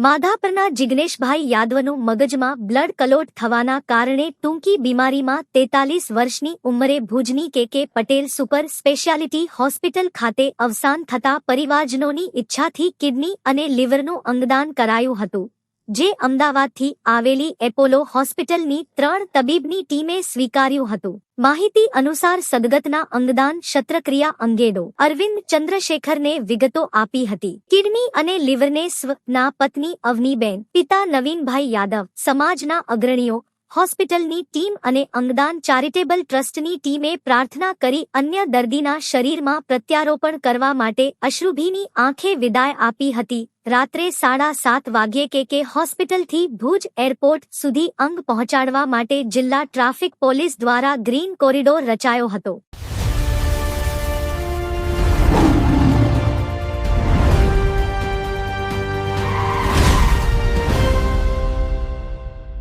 માધાપરના જિગ્નેશભાઈ યાદવનું મગજમાં બ્લડ કલોટ થવાના કારણે ટૂંકી બીમારીમાં 43 વર્ષની ઉંમરે ભુજની કે પટેલ સુપર સ્પેશિયાલિટી હોસ્પિટલ ખાતે અવસાન થતા પરિવારજનોની ઈચ્છાથી કિડની અને લીવરનું અંગદાન કરાયું હતું, જે અમદાવાદથી આવેલી એપોલો હોસ્પિટલની 3 તબીબની ટીમે સ્વીકાર્યું હતું. માહિતી અનુસાર સદગતના અંગદાન શસ્ત્રક્રિયા અંગે ડો. અરવિંદ ચંદ્રશેખરને વિગતો આપી હતી. કિડની અને લીવરને સ્વ.ના પત્ની અવનીબેન, પિતા નવીનભાઈ યાદવ, સમાજના અગ્રણીઓ, હોસ્પિટલની ટીમ અને અંગદાન ચેરિટેબલ ટ્રસ્ટની ટીમે પ્રાર્થના કરી અન્ય દર્દીના શરીરમાં પ્રત્યારોપણ કરવા માટે અશ્રુભીની આંખે વિદાય આપી હતી. રાત્રે 7:30 વાગ્યે કે હોસ્પિટલથી ભુજ એરપોર્ટ સુધી અંગ પહોંચાડવા માટે જિલ્લા ટ્રાફિક પોલીસ દ્વારા ગ્રીન કોરિડોર રચાયો હતો.